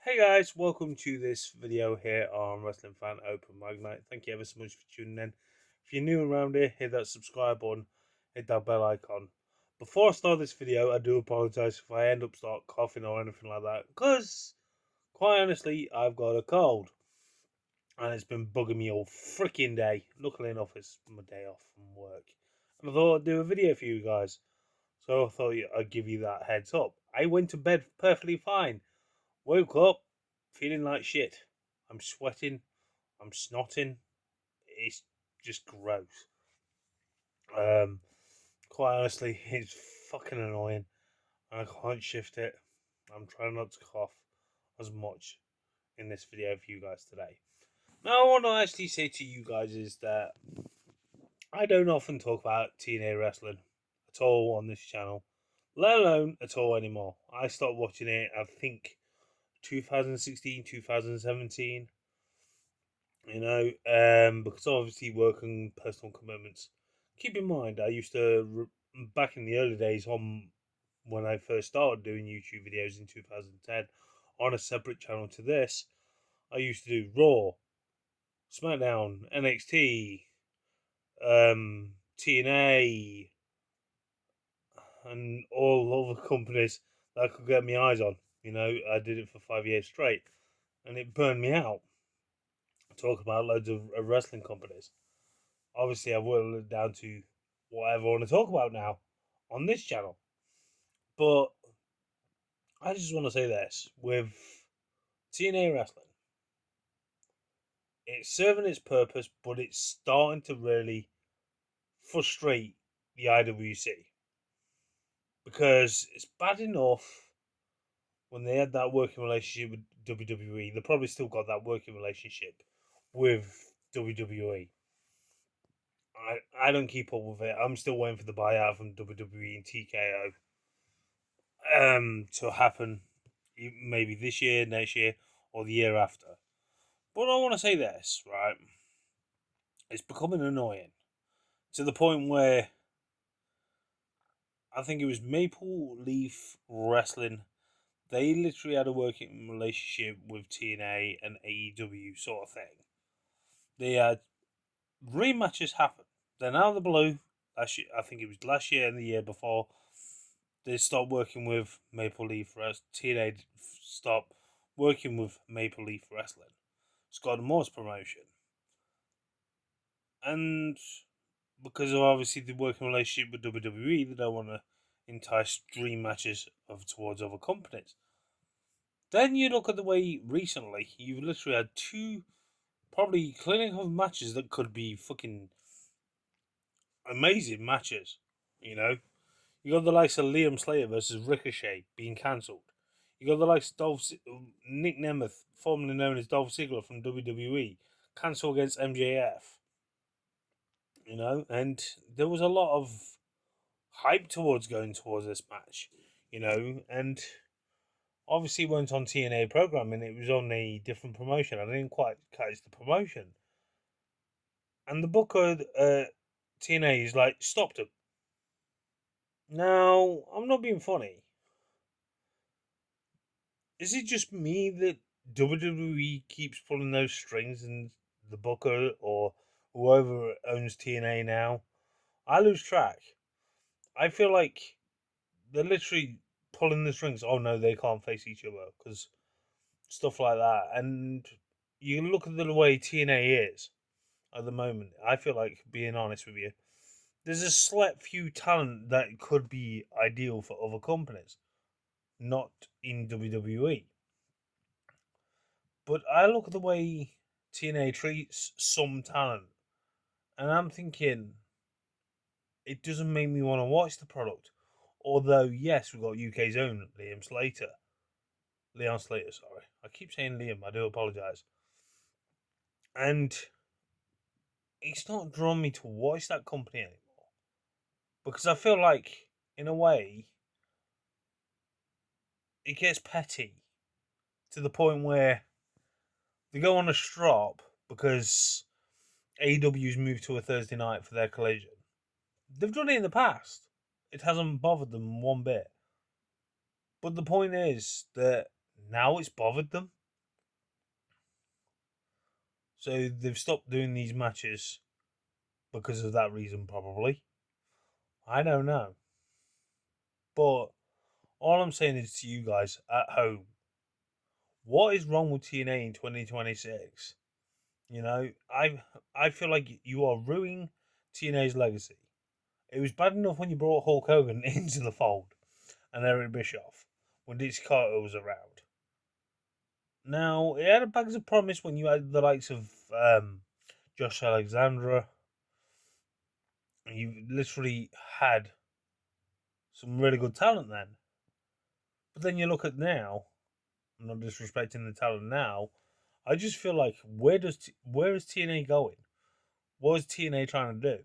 Hey guys, welcome to this video here on Wrestling Fan Open Mic Night. Thank you ever so much for tuning in. If you're new around here, hit that subscribe button, hit that bell icon. Before I start this video, I do apologise if I end up start coughing or anything like that, because quite honestly, I've got a cold and it's been bugging me all freaking day. Luckily enough, it's my day off from work, and I thought I'd do a video for you guys. So I thought I'd give you that heads up. I went to bed perfectly fine. Woke up feeling like shit. I'm sweating. I'm snotting. It's just gross. Um, Quite honestly, it's fucking annoying. I can't shift it. I'm trying not to cough as much in this video for you guys today. Now, I want to actually say to you guys is that I don't often talk about TNA Wrestling at all on this channel, let alone at all anymore. I stopped watching it, I think, 2016, 2017. Because obviously work and personal commitments. Keep in mind, I used to, back in the early days, when I first started doing YouTube videos in 2010, on a separate channel to this, I used to do Raw, SmackDown, NXT, TNA, and all other companies that I could get my eyes on. I did it for 5 years straight, and it burned me out. Talk about loads of wrestling companies. Obviously, I've whittled it down to whatever I want to talk about now on this channel. But I just want to say this with TNA Wrestling, it's serving its purpose, but it's starting to really frustrate the IWC because it's bad enough when they had that working relationship with WWE. They probably still got that working relationship with WWE. I don't keep up with it. I'm still waiting for the buyout from WWE and TKO to happen maybe this year, next year, or the year after. But I want to say this, right? It's becoming annoying to the point where I think it was Maple Leaf Wrestling. They literally had a working relationship with TNA and AEW sort of thing. They had rematches happen. Then out of the blue, last year, I think it was last year and the year before, they stopped working with Maple Leaf Wrestling. TNA stopped working with Maple Leaf Wrestling. Scott Moore's promotion. And because of obviously the working relationship with WWE, they don't want to entice dream matches towards other companies. Then you look at the way recently you've literally had two probably clinical matches that could be fucking amazing matches. You know, you got the likes of Liam Slater versus Ricochet being cancelled. You got the likes of Nick Nemeth, formerly known as Dolph Ziggler from WWE, cancelled against MJF. And there was a lot of hype towards going towards this match, and obviously went on TNA programming. It was on a different promotion. I didn't quite catch the promotion, and the booker TNA is like stopped him. Now I'm not being funny. Is it just me that WWE keeps pulling those strings and the booker or whoever owns TNA now? I lose track. I feel like they're literally pulling the strings. Oh no, they can't face each other because stuff like that. And you look at the way TNA is at the moment. I feel like, being honest with you, there's a select few talent that could be ideal for other companies, not in WWE. But I look at the way TNA treats some talent, and I'm thinking it doesn't make me want to watch the product. Although, yes, we've got UK's own Leon Slater, sorry. I keep saying Liam, I do apologise. And it's not drawn me to watch that company anymore. Because I feel like, in a way, it gets petty to the point where they go on a strop because AEW's moved to a Thursday night for their collision. They've done it in the past. It hasn't bothered them one bit. But the point is that now it's bothered them. So they've stopped doing these matches because of that reason, probably. I don't know. But all I'm saying is to you guys at home, what is wrong with TNA in 2026? You know, I feel like you are ruining TNA's legacy. It was bad enough when you brought Hulk Hogan into the fold and Eric Bischoff when Dixie Carter was around. Now, it had a bags of promise when you had the likes of Josh Alexandra. You literally had some really good talent then. But then you look at now, I'm not disrespecting the talent now. I just feel like where is TNA going? What is TNA trying to do?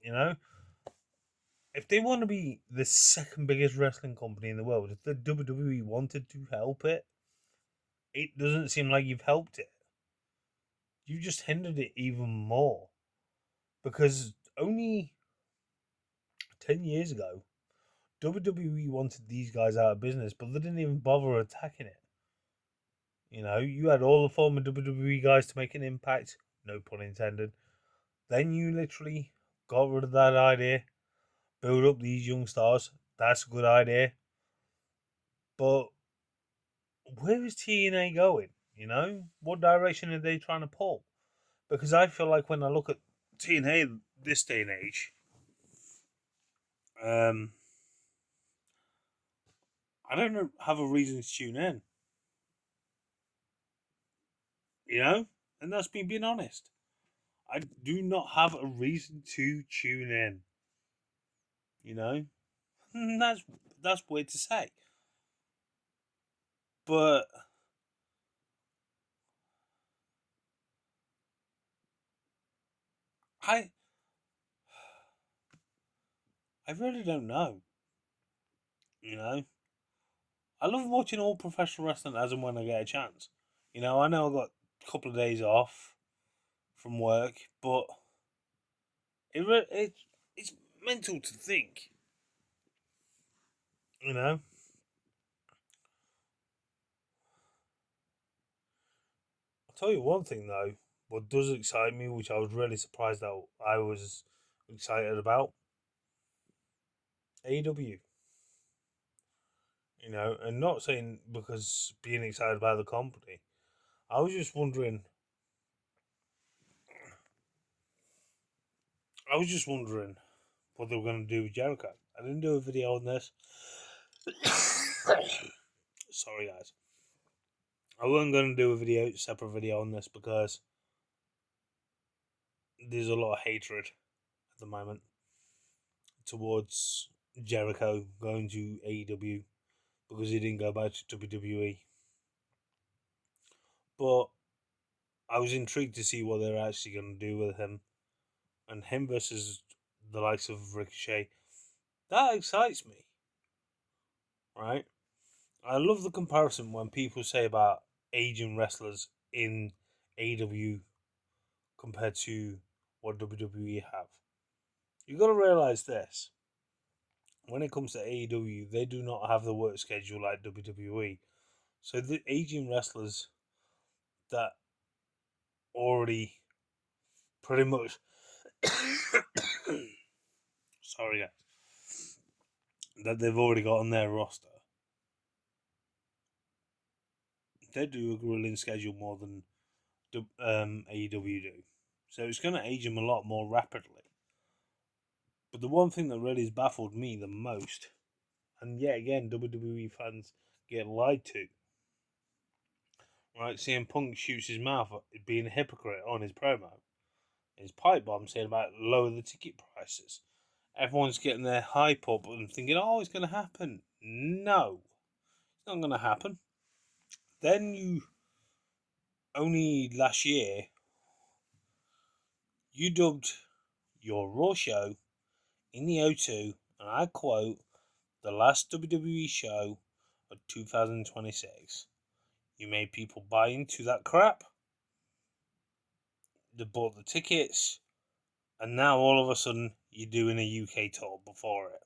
You know, if they want to be the second biggest wrestling company in the world, if the WWE wanted to help it, it doesn't seem like you've helped it. You just hindered it even more because only 10 years ago, WWE wanted these guys out of business, but they didn't even bother attacking it. You know, you had all the former WWE guys to make an impact, no pun intended. Then you literally got rid of that idea, build up these young stars. That's a good idea. But where is TNA going? You know, what direction are they trying to pull? Because I feel like when I look at TNA this day and age, I don't have a reason to tune in. You know, and that's me being honest. I do not have a reason to tune in. You know, that's weird to say, but I I really don't know. You know, I love watching all professional wrestling as and when I get a chance. You know, I know I got a couple of days off from work, but it's mental to think. You know, I'll tell you one thing though. What does excite me, which I was really surprised that I was excited about, AEW. You know, and not saying because being excited about the company. I was just wondering. I was just wondering what they were going to do with Jericho. I didn't do a video on this. Sorry, guys. I wasn't going to do a separate video on this because there's a lot of hatred at the moment towards Jericho going to AEW because he didn't go back to WWE. But I was intrigued to see what they're actually going to do with him. And him versus the likes of Ricochet. That excites me, right? I love the comparison when people say about aging wrestlers in AEW compared to what WWE have. You got to realize this: when it comes to AEW, they do not have the work schedule like WWE. So the aging wrestlers that already pretty much, sorry guys, that they've already got on their roster, they do a grueling schedule more than AEW do. So it's going to age them a lot more rapidly. But the one thing that really has baffled me the most, and yet again, WWE fans get lied to, right? CM Punk shoots his mouth at being a hypocrite on his promo. His pipe bomb saying about lower the ticket prices. Everyone's getting their hype up and thinking, oh, it's going to happen. No, it's not going to happen. Then only last year, you dubbed your Raw show in the O2, and I quote, the last WWE show of 2026. You made people buy into that crap. They bought the tickets, and now all of a sudden you're doing a UK tour before it.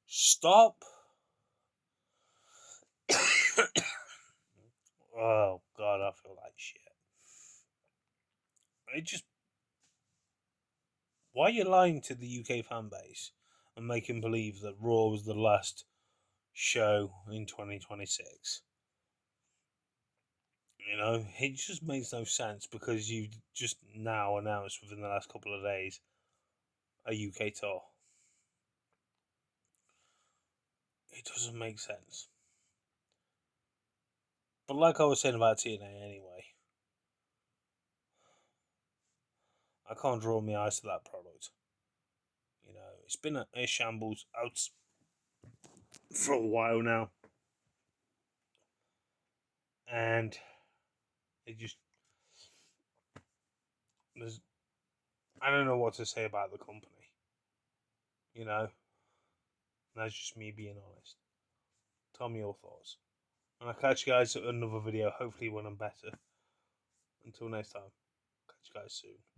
Stop shit. It just, why are you lying to the UK fan base and making believe that Raw was the last show in 2026? You know, it just makes no sense because you just now announced within the last couple of days a UK tour. It doesn't make sense. But like I was saying about TNA anyway, I can't draw my eyes to that product. You know, it's been a shambles out for a while now, and it just, there's, I don't know what to say about the company. You know, that's just me being honest. Tell me your thoughts, and I'll catch you guys at another video. Hopefully, when I'm better. Until next time, catch you guys soon.